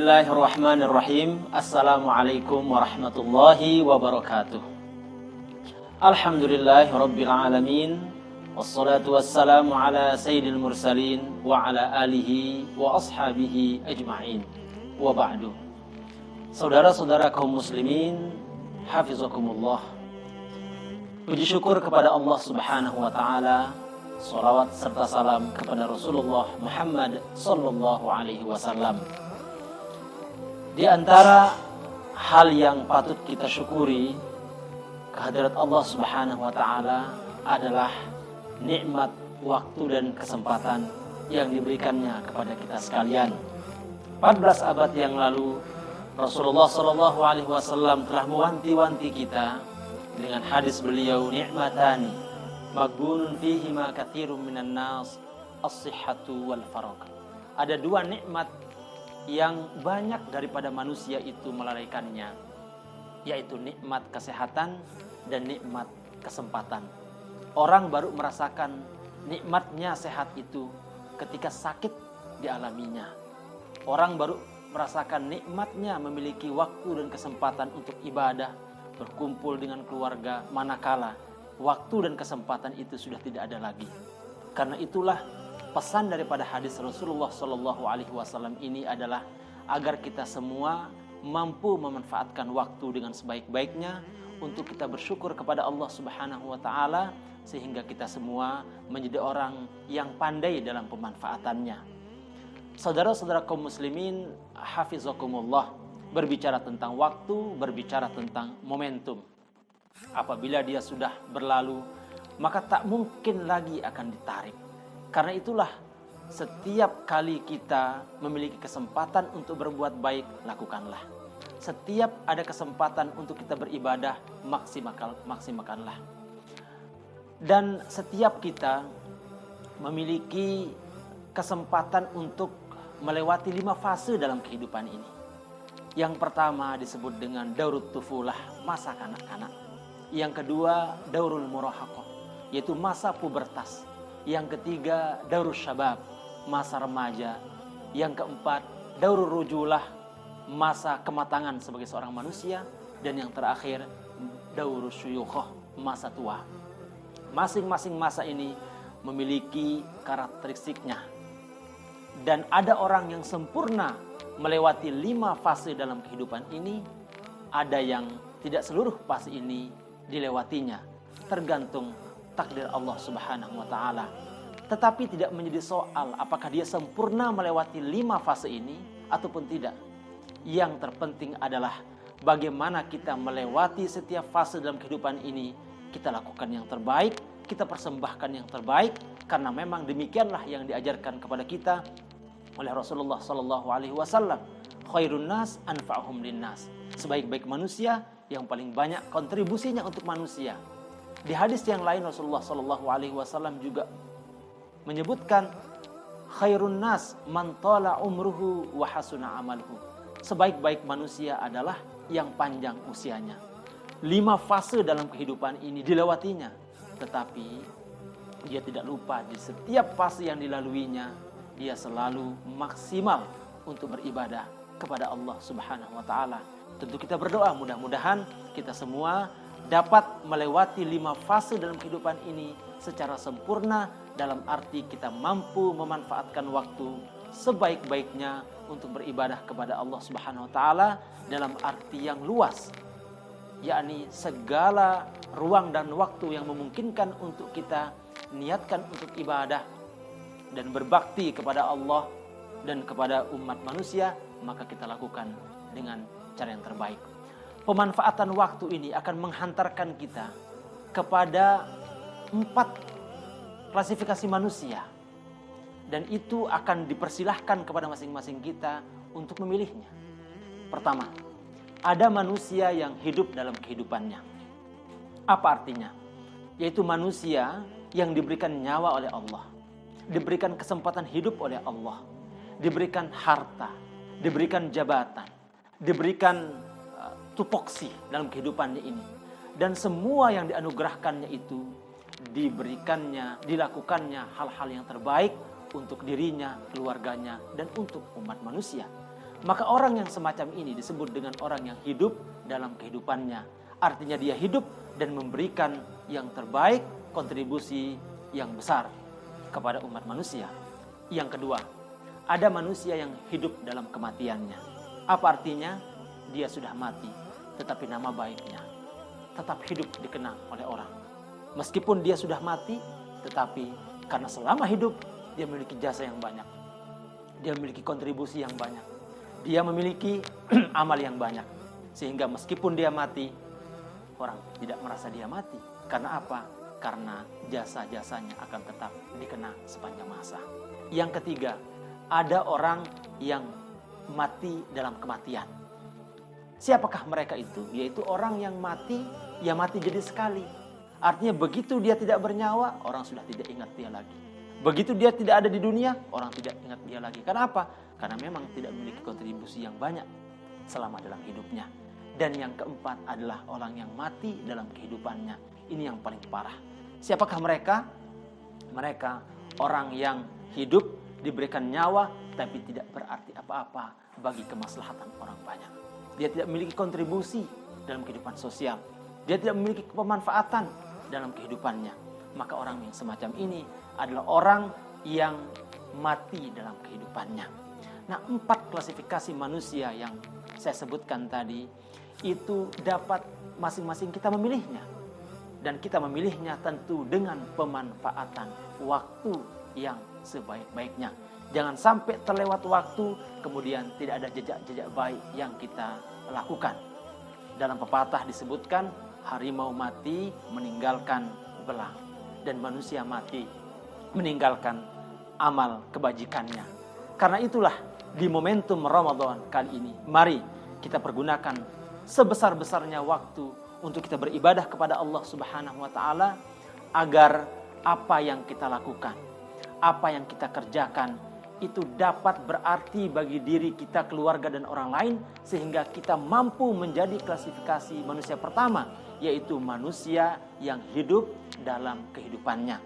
Bismillahirrahmanirrahim. Assalamualaikum warahmatullahi wabarakatuh. Alhamdulillahi rabbil alamin. Wassalatu wassalamu ala sayyidil mursalin wa ala alihi wa ashabihi ajma'in. Wa ba'du. Saudara-saudara kaum muslimin, hafizakumullah. Puji syukur kepada Allah Subhanahu wa taala. Salawat serta salam kepada Rasulullah Muhammad sallallahu alaihi wasallam. Di antara hal yang patut kita syukuri kehadirat Allah Subhanahu wa taala adalah nikmat waktu dan kesempatan yang diberikannya kepada kita sekalian. 14 abad yang lalu Rasulullah sallallahu alaihi wasallam telah mewanti-wanti kita dengan hadis beliau, nikmatani maghbunun fihima katsirun minan nas, as-sihhatu wal faragh. Ada dua nikmat yang banyak daripada manusia itu melalaikannya, yaitu nikmat kesehatan dan nikmat kesempatan. Orang baru merasakan nikmatnya sehat itu ketika sakit dialaminya. Orang baru merasakan nikmatnya memiliki waktu dan kesempatan untuk ibadah, berkumpul dengan keluarga, manakala waktu dan kesempatan itu sudah tidak ada lagi. Karena itulah pesan daripada hadis Rasulullah Shallallahu Alaihi Wasallam ini adalah agar kita semua mampu memanfaatkan waktu dengan sebaik-baiknya untuk kita bersyukur kepada Allah Subhanahu Wa Taala, sehingga kita semua menjadi orang yang pandai dalam pemanfaatannya. Saudara-saudara kaum muslimin, hafizakumullah, berbicara tentang waktu, berbicara tentang momentum. Apabila dia sudah berlalu, maka tak mungkin lagi akan ditarik. Karena itulah setiap kali kita memiliki kesempatan untuk berbuat baik, lakukanlah. Setiap ada kesempatan untuk kita beribadah, maksimalkanlah. Dan setiap kita memiliki kesempatan untuk melewati 5 fase dalam kehidupan ini. Yang pertama disebut dengan daurut tufulah, masa kanak-kanak. Yang kedua daurul murahaqah, yaitu masa pubertas. Yang ketiga daurus syabab, masa remaja. Yang keempat daurul rujulah, masa kematangan sebagai seorang manusia. Dan yang terakhir daurus syuyukhah, masa tua. Masing-masing masa ini memiliki karakteristiknya. Dan ada orang yang sempurna melewati 5 fase dalam kehidupan ini. Ada yang tidak seluruh fase ini dilewatinya, tergantung takdir Allah Subhanahu wa taala. Tetapi tidak menjadi soal apakah dia sempurna melewati 5 fase ini ataupun tidak. Yang terpenting adalah bagaimana kita melewati setiap fase dalam kehidupan ini. Kita lakukan yang terbaik, kita persembahkan yang terbaik, karena memang demikianlah yang diajarkan kepada kita oleh Rasulullah sallallahu alaihi wasallam. Khairun nas anfa'uhum linnas. Sebaik-baik manusia yang paling banyak kontribusinya untuk manusia. Di hadis yang lain Rasulullah sallallahu alaihi wasallam juga menyebutkan khairun nas man tala umruhu wa hasuna amaluhu. Sebaik-baik manusia adalah yang panjang usianya. 5 fase dalam kehidupan ini dilewatinya, tetapi dia tidak lupa di setiap fase yang dilaluinya dia selalu maksimal untuk beribadah kepada Allah Subhanahu wa taala. Tentu kita berdoa mudah-mudahan kita semua dapat melewati 5 fase dalam kehidupan ini secara sempurna, dalam arti kita mampu memanfaatkan waktu sebaik-baiknya untuk beribadah kepada Allah Subhanahu wa taala dalam arti yang luas, yakni segala ruang dan waktu yang memungkinkan untuk kita niatkan untuk ibadah dan berbakti kepada Allah dan kepada umat manusia, maka kita lakukan dengan cara yang terbaik. Pemanfaatan waktu ini akan menghantarkan kita kepada 4 klasifikasi manusia, dan itu akan dipersilahkan kepada masing-masing kita untuk memilihnya. Pertama, ada manusia yang hidup dalam kehidupannya. Apa artinya? Yaitu manusia yang diberikan nyawa oleh Allah, diberikan kesempatan hidup oleh Allah, diberikan harta, diberikan jabatan, diberikan tupoksi dalam kehidupannya ini. Dan semua yang dianugerahkannya itu diberikannya, dilakukannya hal-hal yang terbaik untuk dirinya, keluarganya, dan untuk umat manusia. Maka orang yang semacam ini disebut dengan orang yang hidup dalam kehidupannya. Artinya dia hidup dan memberikan yang terbaik, kontribusi yang besar kepada umat manusia. Yang kedua, ada manusia yang hidup dalam kematiannya. Apa artinya? Dia sudah mati, tetapi nama baiknya tetap hidup dikenang oleh orang. Meskipun dia sudah mati, tetapi karena selama hidup dia memiliki jasa yang banyak. Dia memiliki kontribusi yang banyak. Dia memiliki amal yang banyak. Sehingga meskipun dia mati, orang tidak merasa dia mati. Karena apa? Karena jasa-jasanya akan tetap dikenang sepanjang masa. Yang ketiga, ada orang yang mati dalam kematian. Siapakah mereka itu? Yaitu orang yang mati, ya mati jadi sekali. Artinya begitu dia tidak bernyawa, orang sudah tidak ingat dia lagi. Begitu dia tidak ada di dunia, orang tidak ingat dia lagi. Karena apa? Karena memang tidak memiliki kontribusi yang banyak selama dalam hidupnya. Dan yang keempat adalah orang yang mati dalam kehidupannya. Ini yang paling parah. Siapakah mereka? Mereka orang yang hidup, diberikan nyawa, tapi tidak berarti apa-apa bagi kemaslahatan orang banyak. Dia tidak memiliki kontribusi dalam kehidupan sosial. Dia tidak memiliki pemanfaatan dalam kehidupannya. Maka orang yang semacam ini adalah orang yang mati dalam kehidupannya. Nah, 4 klasifikasi manusia yang saya sebutkan tadi, itu dapat masing-masing kita memilihnya. Dan kita memilihnya tentu dengan pemanfaatan waktu yang sebaik-baiknya. Jangan sampai terlewat waktu, kemudian tidak ada jejak-jejak baik yang kita lakukan. Dalam pepatah disebutkan, harimau mati meninggalkan belang, dan manusia mati meninggalkan amal kebajikannya. Karena itulah di momentum Ramadan kali ini, mari kita pergunakan sebesar-besarnya waktu untuk kita beribadah kepada Allah Subhanahu wa taala, agar apa yang kita lakukan, apa yang kita kerjakan itu dapat berarti bagi diri kita, keluarga dan orang lain, sehingga kita mampu menjadi klasifikasi manusia pertama, yaitu manusia yang hidup dalam kehidupannya.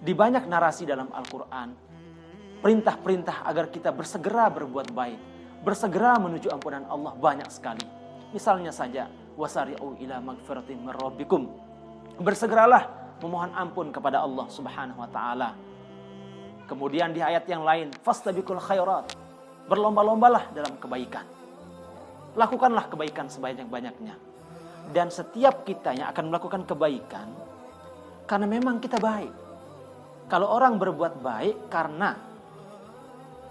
Di banyak narasi dalam Al-Quran, perintah-perintah agar kita bersegera berbuat baik, bersegera menuju ampunan Allah banyak sekali. Misalnya saja, wasari'u ila magfiratin min rabbikum. Bersegeralah memohon ampun kepada Allah Subhanahu wa taala. Kemudian di ayat yang lain, fastabiqul khairat. Berlomba-lombalah dalam kebaikan. Lakukanlah kebaikan sebanyak-banyaknya. Dan setiap kita yang akan melakukan kebaikan, karena memang kita baik. Kalau orang berbuat baik karena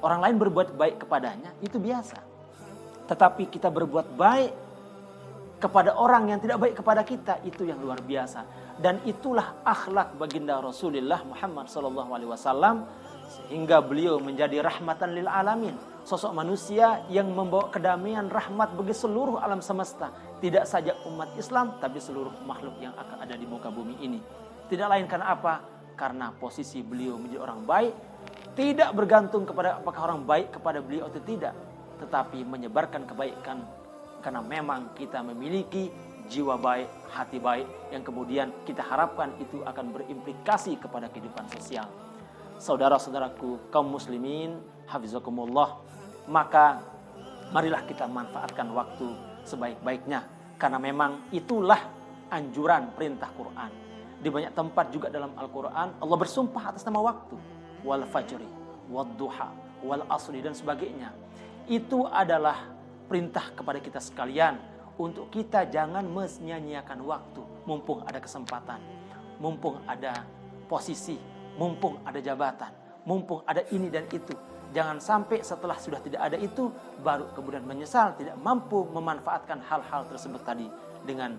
orang lain berbuat baik kepadanya, itu biasa. Tetapi kita berbuat baik kepada orang yang tidak baik kepada kita, itu yang luar biasa. Dan itulah akhlak baginda Rasulullah Muhammad SAW, sehingga beliau menjadi rahmatan lil alamin, sosok manusia yang membawa kedamaian, rahmat bagi seluruh alam semesta, tidak saja umat Islam tapi seluruh makhluk yang akan ada di muka bumi ini. Tidak lain karena apa? Karena posisi beliau menjadi orang baik tidak bergantung kepada apakah orang baik kepada beliau atau tidak, tetapi menyebarkan kebaikan. Karena memang kita memiliki jiwa baik, hati baik, yang kemudian kita harapkan itu akan berimplikasi kepada kehidupan sosial. Saudara-saudaraku kaum muslimin, hafizakumullah, maka marilah kita manfaatkan waktu sebaik-baiknya. Karena memang itulah anjuran perintah Quran. Di banyak tempat juga dalam Al-Quran, Allah bersumpah atas nama waktu. Wal fajri, wad duha, wal asri, dan sebagainya. Itu adalah perintah kepada kita sekalian untuk kita jangan menyia-nyiakan waktu. Mumpung ada kesempatan, mumpung ada posisi, mumpung ada jabatan, mumpung ada ini dan itu. Jangan sampai setelah sudah tidak ada itu, baru kemudian menyesal tidak mampu memanfaatkan hal-hal tersebut tadi dengan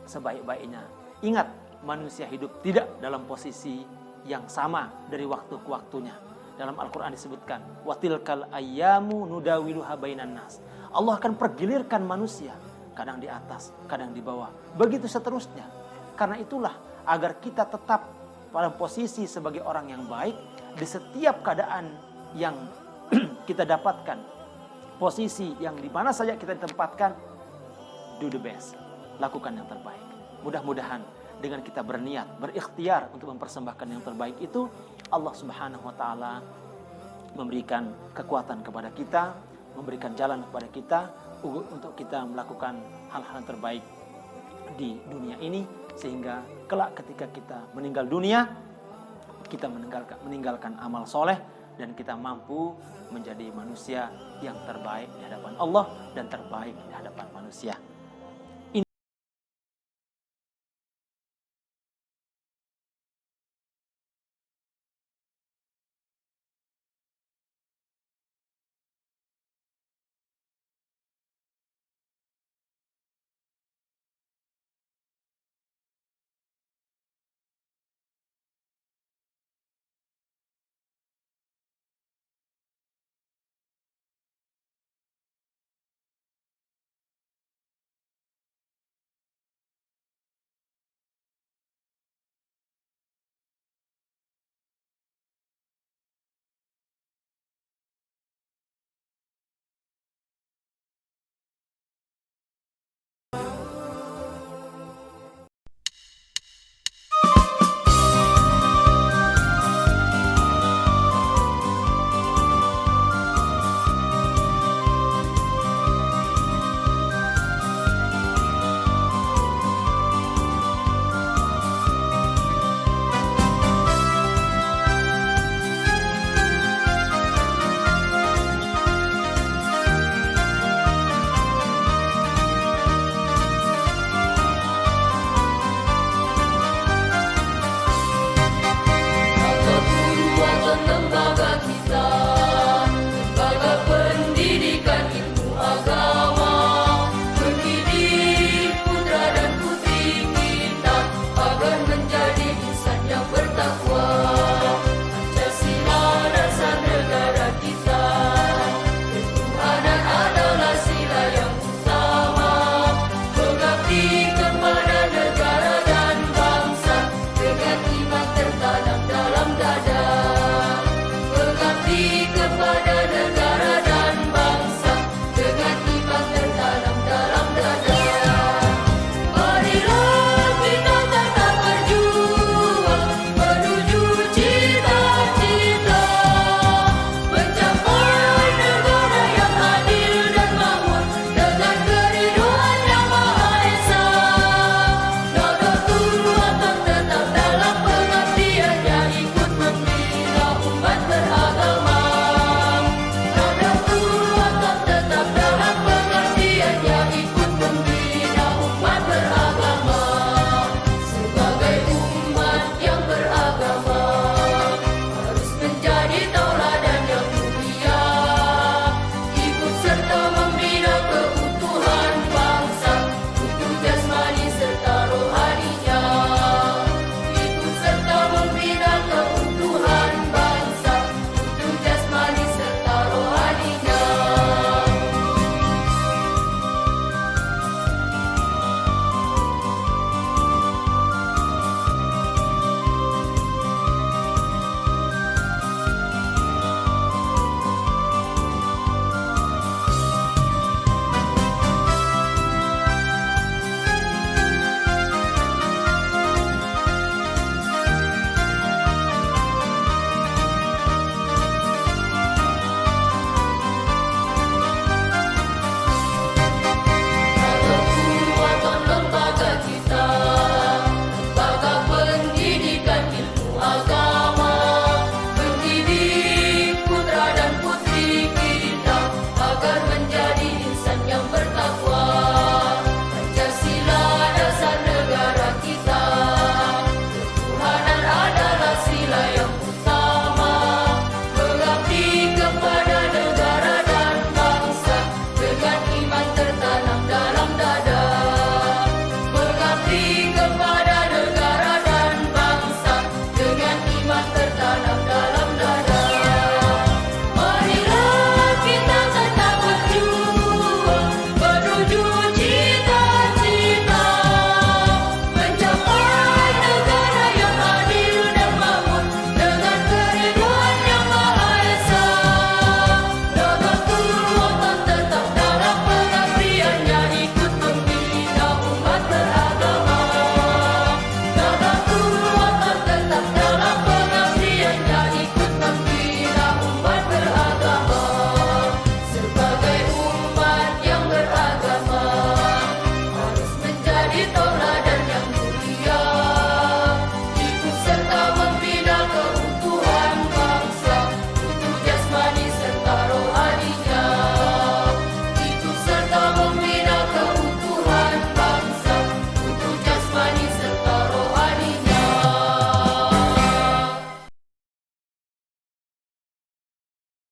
sebaik-baiknya. Ingat, manusia hidup tidak dalam posisi yang sama dari waktu ke waktunya. Dalam Al-Quran disebutkan, watilkal ayyamu nudawiluha bainan nas. Allah akan pergilirkan manusia, kadang di atas, kadang di bawah. Begitu seterusnya. Karena itulah agar kita tetap pada posisi sebagai orang yang baik di setiap keadaan yang kita dapatkan. Posisi yang di mana saja kita ditempatkan, do the best. Lakukan yang terbaik. Mudah-mudahan dengan kita berniat, berikhtiar untuk mempersembahkan yang terbaik itu, Allah Subhanahu wa taala memberikan kekuatan kepada kita, memberikan jalan kepada kita untuk kita melakukan hal-hal terbaik di dunia ini, sehingga kelak ketika kita meninggal dunia, kita meninggalkan amal soleh dan kita mampu menjadi manusia yang terbaik di hadapan Allah dan terbaik di hadapan manusia.